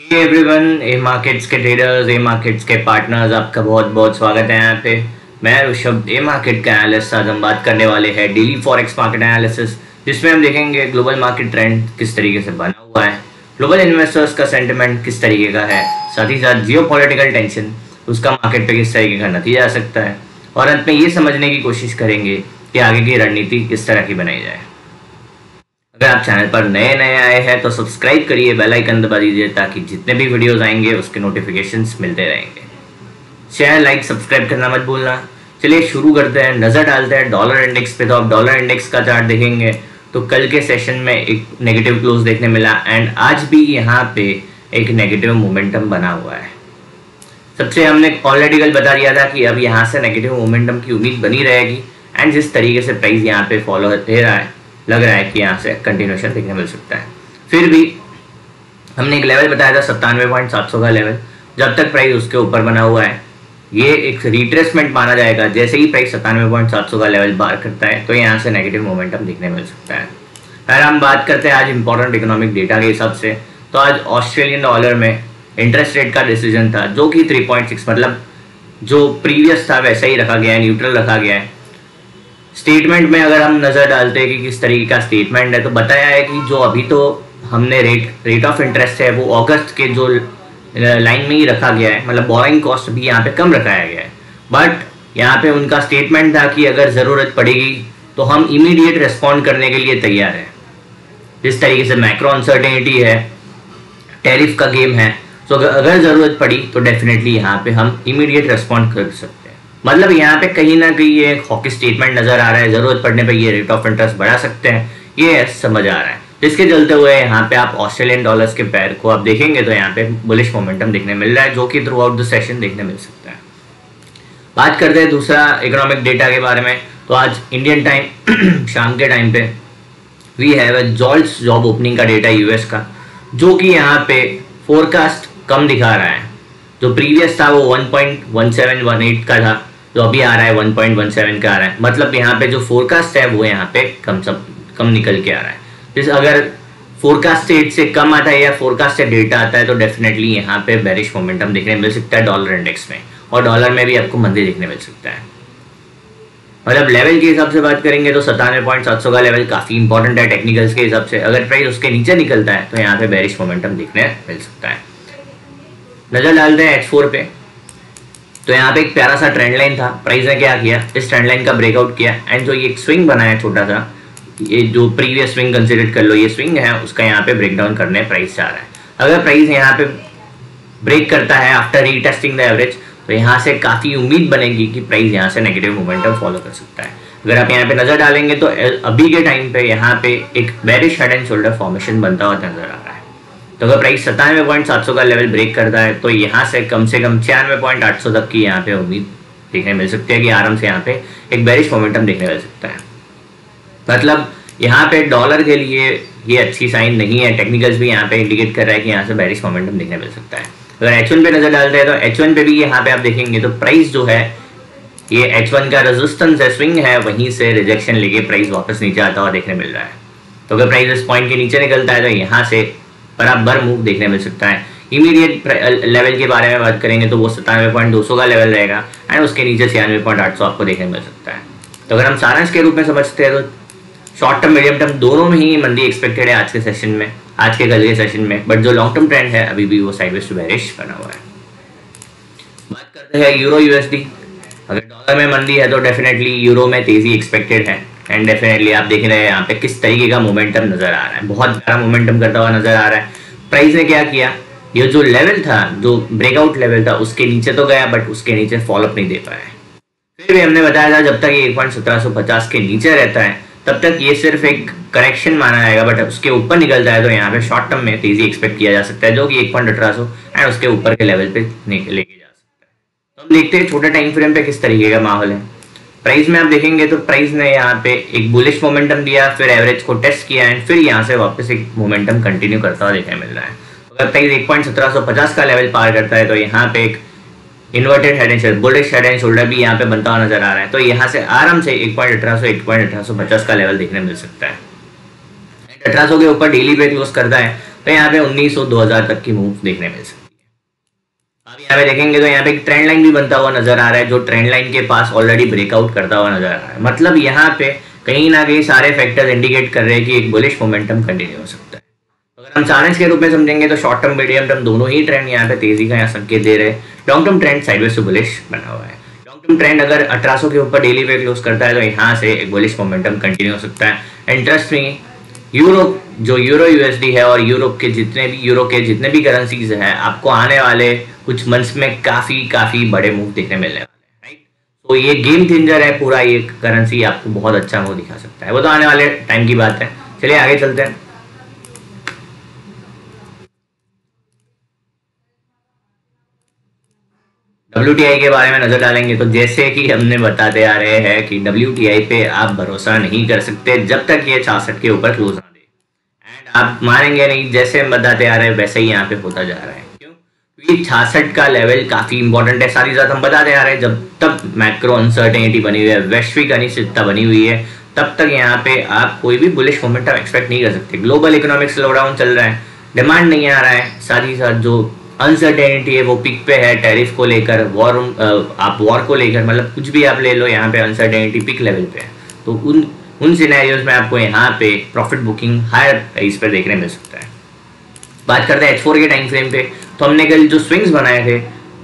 Hey everyone, ए markets के traders, ए markets के partners, आपका बहुत बहुत स्वागत है यहाँ पे। मैं ऋषभ, ए मार्केट का एनालिस्ट। आज हम बात करने वाले हैं डेली फॉरेक्स मार्केट एनालिसिस, जिसमें हम देखेंगे ग्लोबल मार्केट ट्रेंड किस तरीके से बना हुआ है, ग्लोबल इन्वेस्टर्स का सेंटिमेंट किस तरीके का है, साथ ही साथ जियोपॉलिटिकल टेंशन उसका मार्केट पे किस तरीके का नतीजा आ सकता है, और अंत में ये समझने की कोशिश करेंगे कि आगे की रणनीति किस तरह की बनाई जाए। अगर आप चैनल पर नए नए आए हैं तो सब्सक्राइब करिए, बेल आइकन दबा दीजिए ताकि जितने भी वीडियोस आएंगे उसके नोटिफिकेशंस मिलते रहेंगे। शेयर, लाइक, सब्सक्राइब करना मत भूलना। चलिए शुरू करते हैं, नज़र डालते हैं डॉलर इंडेक्स पे। तो आप डॉलर इंडेक्स का चार्ट देखेंगे तो कल के सेशन में एक नेगेटिव क्लोज देखने मिला एंड आज भी यहाँ पे एक नेगेटिव मोमेंटम बना हुआ है। सबसे हमने ऑलरेडी कल बता दिया था कि अब यहाँ से नेगेटिव मोमेंटम की उम्मीद बनी रहेगी एंड जिस तरीके से प्राइस यहाँ पे फॉलो दे रहा है, लग रहा है कि यहाँ से कंटिन्यूएशन देखने मिल सकता है। फिर भी हमने एक लेवल बताया था 97.700 का लेवल, जब तक प्राइस उसके ऊपर बना हुआ है ये एक रिट्रेसमेंट माना जाएगा। जैसे ही प्राइस 97.700 का लेवल पार करता है तो यहाँ से नेगेटिव मोमेंटम देखने मिल सकता है। अगर हम बात करते हैं आज इंपॉर्टेंट इकोनॉमिक डेटा के हिसाब से, तो आज ऑस्ट्रेलियन डॉलर में इंटरेस्ट रेट का डिसीजन था जो कि 3.6, मतलब जो प्रीवियस था वैसा ही रखा गया है, न्यूट्रल रखा गया है। स्टेटमेंट में अगर हम नज़र डालते हैं कि किस तरीके का स्टेटमेंट है, तो बताया है कि जो अभी तो हमने रेट ऑफ इंटरेस्ट है वो अगस्त के जो लाइन में ही रखा गया है, मतलब बोरिंग कॉस्ट भी यहाँ पे कम रखाया गया है। बट यहाँ पे उनका स्टेटमेंट था कि अगर ज़रूरत पड़ेगी तो हम इमीडिएट रिस्पॉन्ड करने के लिए तैयार है। जिस तरीके से मैक्रो अनसर्टेनिटी है, टैरिफ का गेम है, तो अगर ज़रूरत पड़ी तो डेफिनेटली यहाँ पे हम इमीडिएट रिस्पॉन्ड कर सकते हैं। मतलब यहाँ पे कहीं ना कहीं ये हॉकी स्टेटमेंट नजर आ रहा है, जरूरत पड़ने पे ये रेट ऑफ इंटरेस्ट बढ़ा सकते हैं, ये समझ आ रहा है। जिसके चलते हुए यहाँ पे आप ऑस्ट्रेलियन डॉलर्स के पैर को आप देखेंगे तो यहाँ पे बुलिश मोमेंटम देखने मिल रहा है, जो कि थ्रू आउट द सेशन देखने मिल सकता है। बात करते हैं दूसरा इकोनॉमिक डेटा के बारे में, तो आज इंडियन टाइम शाम के टाइम पे वी हैव जॉल्ट्स जॉब ओपनिंग का डेटा यूएस का, जो कि यहाँ पे फोरकास्ट कम दिखा रहा है। जो प्रीवियस था वो 1.1718 का था, जो अभी आ रहा है 1.17 का आ रहा है। मतलब यहाँ पे जो फोरकास्ट है वो यहाँ पे कम निकल के आ रहा है। जैसे अगर फोरकास्ट रेट से कम आता है या फोरकास्ट से डेटा आता है तो डेफिनेटली यहाँ पे बेरिश मोमेंटम देखने मिल सकता है डॉलर इंडेक्स में, और डॉलर में भी आपको मंदी देखने मिल सकता है। मतलब लेवल के हिसाब से बात करेंगे तो 97.700 का लेवल काफी इंपॉर्टेंट है टेक्निकल्स के हिसाब से। अगर प्राइस उसके नीचे निकलता है तो यहाँ पे बेरिश मोमेंटम देखने मिल सकता है। नजर डालते हैं H4 पे, तो यहाँ पे एक प्यारा सा ट्रेंड लाइन था। प्राइस ने क्या किया, इस ट्रेंड लाइन का ब्रेकआउट किया एंड जो ये एक स्विंग बना है छोटा सा, ये जो प्रीवियस स्विंग कंसीडर कर लो, ये स्विंग है, उसका यहाँ पे ब्रेक डाउन करने प्राइस जा रहा है। अगर प्राइस यहाँ पे ब्रेक करता है आफ्टर रीटेस्टिंग द एवरेज, तो यहाँ से काफी उम्मीद बनेगी कि प्राइस यहाँ से नेगेटिव मोमेंटम फॉलो कर सकता है। अगर आप यहाँ पे नजर डालेंगे तो अभी के टाइम पे यहाँ पे एक bearish head and shoulder formation बनता हुआ नजर आ रहा है। तो अगर प्राइस 97.700 का लेवल ब्रेक करता है तो यहाँ से कम 96.800 तक की यहाँ पे उम्मीद देखने मिल सकती है कि आराम से यहाँ पे एक बेरिश मोमेंटम देखने मिल सकता है। मतलब यहाँ पे डॉलर के लिए ये अच्छी साइन नहीं है। टेक्निकल्स भी यहाँ पे इंडिकेट कर रहा है कि यहाँ से बेरिश मोमेंटम देखने मिल सकता है। अगर H1 पे नजर डालते हैं तो H1 पे भी यहाँ पे आप देखेंगे तो प्राइस जो है, ये H1 का रेजिस्टेंस है, स्विंग है, वहीं से रिजेक्शन लेके प्राइस वापस नीचे आता हुआ देखने मिल रहा है। तो अगर प्राइस इस पॉइंट के नीचे निकलता है तो यहाँ से बराबर मूव देखने मिल सकता है। इमीडिएट लेवल के बारे में बात करेंगे तो वो 97.200 का लेवल रहेगा एंड उसके नीचे 96.800 आपको देखने मिल सकता है। तो अगर हम सारांश के रूप में समझते हैं तो शॉर्ट टर्म मीडियम टर्म दोनों में ही मंदी एक्सपेक्टेड है आज के सेशन में, आज के कल के सेशन में। बट जो लॉन्ग टर्म ट्रेंड है अभी भी वो साइडवेज टू बेरिश बना हुआ है। बात करते हैं यूरो यूएसडी। अगर डॉलर में मंदी है तो डेफिनेटली यूरो में तेजी एक्सपेक्टेड है एंड डेफिनेटली आप देख रहे हैं यहाँ पे किस तरीके का मोमेंटम नजर आ रहा है, बहुत बड़ा मोमेंटम करता हुआ नजर आ रहा है। प्राइस ने क्या किया, ये जो लेवल था, जो ब्रेकआउट लेवल था, उसके नीचे तो गया बट उसके नीचे फॉलोअप नहीं दे पाया। फिर भी हमने बताया था जब तक ये 1.1750 के नीचे रहता है तब तक ये सिर्फ एक करेक्शन माना जाएगा, बट उसके ऊपर निकलता है तो यहाँ पे शॉर्ट टर्म में तेजी एक्सपेक्ट किया जा सकता है, जो कि 1.1800 एंड उसके ऊपर के लेवल पे लेके जा सकता है। तो हम देखते हैं छोटे टाइम फ्रेम पे किस तरीके का माहौल है। प्राइस में आप देखेंगे तो प्राइस ने यहाँ पे एक बुलिश मोमेंटम दिया, फिर एवरेज को टेस्ट किया एंड फिर यहाँ से वापस एक मोमेंटम कंटिन्यू करता हुआ देखने मिल रहा है। अगर प्राइस 1.1750 का लेवल पार करता है तो यहाँ पे एक inverted head and shoulder, bullish head and shoulder भी यहाँ पे बनता हुआ नजर आ रहा है। तो यहाँ से आराम से 1.1800 1.1850 का लेवल देखने मिल सकता है। 1800 के ऊपर डेली पे क्लोज करता है तो यहाँ पे 1900 2000 तक की मूव देखने मिल सकती है। अब यहाँ पे देखेंगे तो यहाँ पे एक ट्रेंड लाइन भी बनता हुआ नजर आ रहा है, जो ट्रेंड लाइन के पास ऑलरेडी ब्रेकआउट करता हुआ नजर आ रहा है। मतलब यहाँ पे कहीं ना कहीं सारे फैक्टर्स इंडिकेट कर रहे हैं कि एक बुलिश मोमेंटम कंटिन्यू हो सकता है। अगर हम सारांश के रूप में समझेंगे तो शॉर्ट टर्म मीडियम टर्म दोनों ही ट्रेंड यहाँ पे तेजी का यहाँ संकेत दे रहे हैं। लॉन्ग टर्म ट्रेंड साइडवेज से बुलिश बना हुआ है। लॉन्ग टर्म ट्रेंड अगर 1800 के ऊपर डेली पे क्लोज करता है तो यहाँ से एक बुलिश मोमेंटम कंटिन्यू हो सकता है। एंड ट्रस्ट मी, यूरोप जो यूरो यूएसडी है और यूरो के जितने भी करेंसीज है, आपको आने वाले कुछ मंथ्स में काफी बड़े मूव देखने मिलने वाले हैं, राइट। तो ये गेम चेंजर है पूरा, ये करेंसी आपको बहुत अच्छा मूव दिखा सकता है। वो तो आने वाले टाइम की बात है। चलिए आगे चलते हैं। WTI के बारे में नजर डालेंगे तो जैसे कि हमने बताते आ रहे हैं कि WTI पे आप भरोसा नहीं कर सकते जब तक ये 66 के ऊपर क्लोज ना दे। एंड आप मानेंगे नहीं, जैसे हम बताते आ रहे हैं वैसे ही यहाँ पे होता जा रहा है। क्यों? क्योंकि 66 का लेवल काफी इंपॉर्टेंट है। सारी बात हम बताते आ रहे हैं, जब तक मैक्रो अनसर्टेनिटी बनी हुई है, वैश्विक अनिश्चितता बनी हुई है, तब तक यहाँ पे आप कोई भी बुलिश मोमेंटम एक्सपेक्ट नहीं कर सकते। ग्लोबल इकोनॉमिक स्लोडाउन चल रहा है, डिमांड नहीं आ रहा है, साथ ही साथ जो अनसर्टेनिटी है वो पिक पे है, टैरिफ को लेकर, आप वॉर को लेकर, मतलब कुछ भी आप ले लो, यहाँ पे अनसर्टेनिटी पिक लेवल पे है। तो उन सिनेरियोज में आपको यहाँ पे प्रॉफिट बुकिंग हायर प्राइस पे देखने मिल सकता है। बात करते हैं H4 के टाइम फ्रेम पे, तो हमने कल जो स्विंग्स बनाए थे,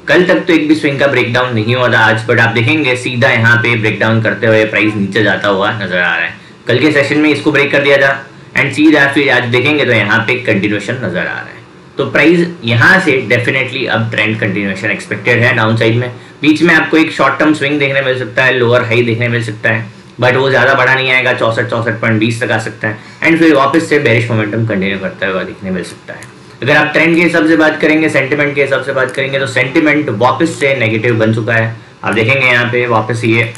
कल तक तो एक भी स्विंग का ब्रेकडाउन नहीं हुआ था आज, बट आप देखेंगे सीधा यहाँ पे ब्रेकडाउन करते हुए प्राइस नीचे जाता हुआ नजर आ रहा है। कल के सेशन में इसको ब्रेक कर दिया था एंड सीधा फिर आज देखेंगे तो यहाँ पे कंटिन्यूएशन नजर आ रहा है। तो प्राइस यहाँ से डेफिनेटली अब ट्रेंड कंटिन्यूएशन एक्सपेक्टेड है डाउन साइड में। बीच में आपको एक शॉर्ट टर्म स्विंग देखने मिल सकता है, लोअर हाई देखने मिल सकता है, बट वो ज्यादा बड़ा नहीं आएगा, 64.20 तक आ सकता है एंड फिर वापस से बेरिश मोमेंटम कंटिन्यू करता हुआ देखने मिल सकता है। अगर आप ट्रेंड के हिसाब से बात करेंगे, सेंटिमेंट के हिसाब से बात करेंगे तो सेंटिमेंट वापस से नेगेटिव बन चुका है। आप देखेंगे यहाँ पे वापस ये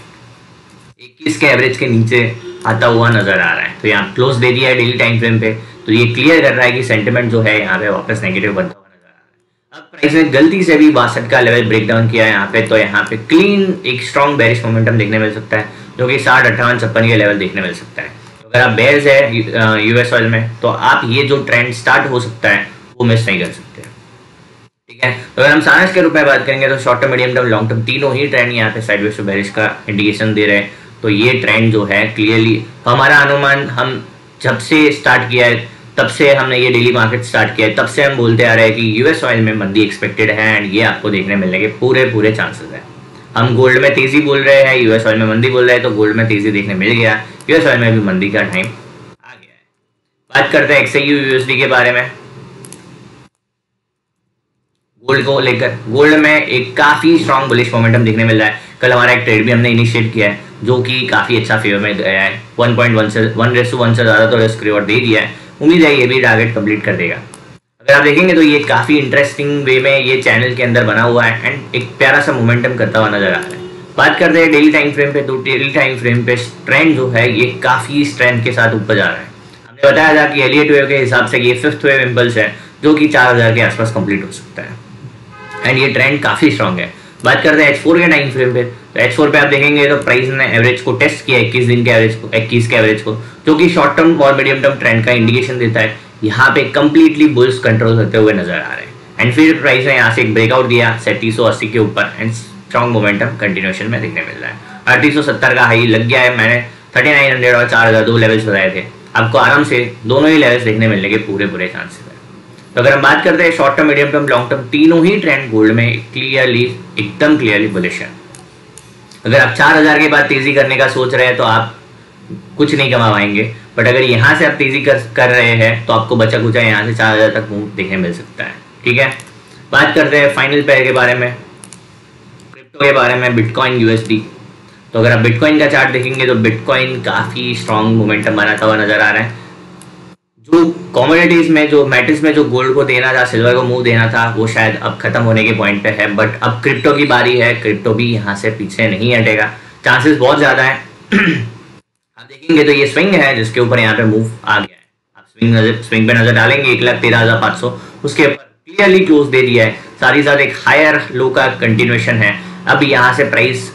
21 के एवरेज के नीचे आता हुआ नजर आ रहा है। तो यहाँ क्लोज दे दिया है डेली टाइम फ्रेम पे, तो ये क्लियर कर रहा है कि सेंटिमेंट जो है यहाँ पे वापस नेगेटिव बनता हुआ नजर आ रहा है। अब प्राइस ने गलती से भी 62 का लेवल ब्रेक डाउन किया है यहाँ पे, तो यहाँ पे क्लीन एक स्ट्रॉन्ग बेरिश मोमेंटम देखने मिल सकता है, जो कि 60, 58, 56 के लेवल देखने मिल सकता है। तो अगर आप बेयर्स है यूएस ऑयल में, तो आप ये जो ट्रेंड स्टार्ट हो सकता है वो मिस नहीं कर सकते, ठीक है। तो अगर हम सारांश के रूप में बात करेंगे तो short term, medium term, long term तीनों ही ट्रेंड यहाँ पे साइडवेज टू बेरिश का इंडिकेशन दे रहे हैं। तो ये ट्रेंड जो है क्लियरली हमारा अनुमान, हम जब से स्टार्ट किया है तब से हमने ये डेली मार्केट स्टार्ट किया है, तब से हम बोलते आ रहे हैं कि यूएस ऑयल में मंदी एक्सपेक्टेड है एंड ये आपको देखने मिलने के पूरे चांसेस है। हम गोल्ड में तेजी बोल रहे हैं, यूएस ऑयल में मंदी बोल रहे हैं, तो गोल्ड में तेजी देखने मिल गया, यूएस ऑयल में भी मंदी का टाइम आ गया है। बात करते हैं XAU USD के बारे में। गोल्ड को लेकर, गोल्ड में एक काफी स्ट्रॉन्ग बुलिश मोमेंटम देखने मिल रहा है। कल हमारा एक ट्रेड भी हमने इनिशिएट किया है, जो कि काफी अच्छा फेवर में गया है। 1.1 से 1:1 से ज्यादा तो रिस्क रिवॉर्ड दे दिया है। उम्मीद है ये भी टारगेट कंप्लीट कर देगा। अगर आप देखेंगे तो ये काफी इंटरेस्टिंग वे में ये चैनल के अंदर बना हुआ है एंड एक प्यारा सा मोमेंटम करता हुआ नजर आ रहा है। बात करते हैं डेली टाइम फ्रेम पे, तो डेली टाइम फ्रेम पे ट्रेंड जो है ये काफी स्ट्रेंथ के साथ ऊपर जा रहा है। हमने बताया था कि एलियट वेव के हिसाब से ये 5th वेव इंपल्स है, जो कि 4000 के आसपास कंप्लीट हो सकता है एंड ये ट्रेंड काफी स्ट्रॉन्ग है। बात करते हैं H4 के टाइम फ्रेम पे, तो H4 पे आप देखेंगे तो प्राइस ने एवरेज को टेस्ट किया 21 दिन के एवरेज को, 21 के एवरेज को, जो कि शॉर्ट टर्म और मीडियम टर्म ट्रेंड का इंडिकेशन देता है। यहाँ पे कंप्लीटली बुल्स कंट्रोल करते हुए नजर आ रहे हैं एंड फिर प्राइस ने यहाँ से एक ब्रेकआउट दिया 3780 के ऊपर एंड स्ट्रॉन्ग मोमेंटम कंटिन्यूएशन में देखने मिल रहा है। 3870 का हाई लग गया है। मैंने 3900 और 4000 दो लेवल्स बताए थे, आपको आराम से दोनों ही लेवल्स देखने मिलने के पूरे चांसेस है। तो अगर हम बात करते हैं short term, medium term, long term, तीनों ही ट्रेंड गोल्ड में एकदम क्लियरली बुलिश है। अगर आप 4000 के बाद तेजी करने का सोच रहे हैं तो आप कुछ नहीं कमा पाएंगे, बट अगर यहाँ से आप तेजी कर रहे हैं तो आपको बचा कुचा यहाँ से 4000 तक मूव देखने मिल सकता है, ठीक है। बात करते हैं फाइनल पेयर के बारे में, क्रिप्टो के बारे में, बिटकॉइन USD। तो अगर आप बिटकॉइन का चार्ट देखेंगे तो बिटकॉइन काफी स्ट्रॉन्ग मोमेंटम बनाता हुआ नजर आ रहा है। जो कमोडिटीज में, जो मेटल्स में जो गोल्ड को देना था, सिल्वर को मूव देना था, वो शायद अब खत्म होने के पॉइंट पे है, बट अब क्रिप्टो की बारी है। क्रिप्टो भी यहाँ से पीछे नहीं हटेगा, चांसेस बहुत ज्यादा है। आप देखेंगे तो ये स्विंग है जिसके ऊपर यहाँ पे मूव आ गया है। आप स्विंग पे नजर डालेंगे 1,13,500, उसके ऊपर क्लियरली क्लोज दे दिया है। साथ ही साथ एक हायर लो का कंटिन्यूएशन है। अब यहाँ से प्राइस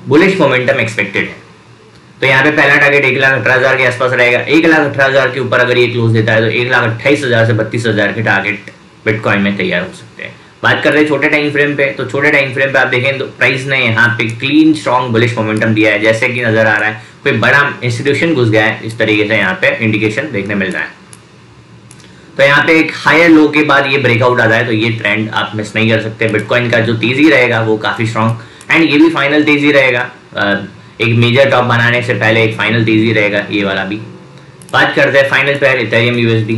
बुलिश मोमेंटम एक्सपेक्टेड है। तो यहाँ पे पहला टारगेट 1,18,000 के आसपास रहेगा। 1,18,000 के ऊपर अगर ये क्लोज देता है तो 1,28,000 से 32,000 के टारगेट बिटकॉइन में तैयार हो सकते हैं। बात कर रहे हैं छोटे टाइम फ्रेम पे, तो छोटे टाइम फ्रेम पे आप देखें तो प्राइस ने यहाँ पे क्लीन स्ट्रॉन्ग बुलिश मोमेंटम दिया है, जैसे कि नजर आ रहा है कोई बड़ा इंस्टीट्यूशन घुस गया है, इस तरीके से यहाँ पे इंडिकेशन देखने मिल रहा है। तो यहाँ पे एक हायर लो के बाद ये ब्रेकआउट आता है तो ये ट्रेंड आप मिस नहीं कर सकते। बिटकॉइन का जो तेजी रहेगा वो काफी स्ट्रॉन्ग, एंड ये भी फाइनल तेजी रहेगा। एक मेजर टॉप बनाने से पहले एक फाइनल तेजी रहेगा ये वाला भी। बात करते हैं final pair Ethereum USD.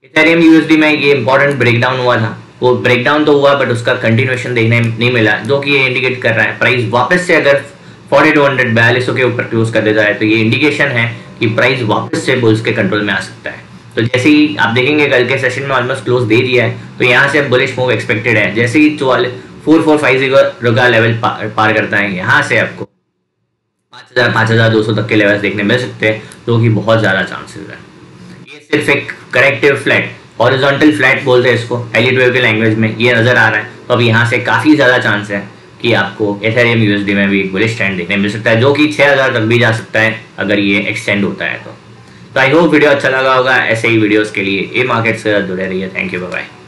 Ethereum USD में ये इंपॉर्टेंट ब्रेकडाउन हुआ था, वो ब्रेकडाउन तो हुआ बट उसका कंटिन्यूएशन देखने नहीं मिला, जो कि ये इंडिकेट कर रहा है प्राइस वापस से अगर 4200 4200 के ऊपर क्लोज कर देता है तो ये इंडिकेशन है कि प्राइस वापस से बुल्स के कंट्रोल में आ सकता है। तो जैसे ही आप देखेंगे कल के सेशन में ऑलमोस्ट क्लोज दे दिया है, तो यहाँ से बुलिश मूव एक्सपेक्टेड है। जैसे ही 4450 का लेवल पार करता है, यहाँ से आपको 5000 5200 तक के लेवल्स देखने मिल सकते हैं, जो कि बहुत ज्यादा चांसेस है। ये सिर्फ एक करेक्टिव फ्लैट, हॉरिजॉन्टल फ्लैट बोलते हैं इसको एलिट वेव के लैंग्वेज में, ये नजर आ रहा है। तो अब यहाँ से काफी ज्यादा चांस है कि आपको इथेरियम यूएसडी में भी एक बुलिश ट्रेंड देखने मिल सकता है, जो कि 6000 तक भी जा सकता है अगर ये एक्सटेंड होता है तो। आई होप वीडियो अच्छा लगा होगा। ऐसे ही वीडियोस के लिए ए मार्केट से जुड़े रहिए। Thank you, bye bye.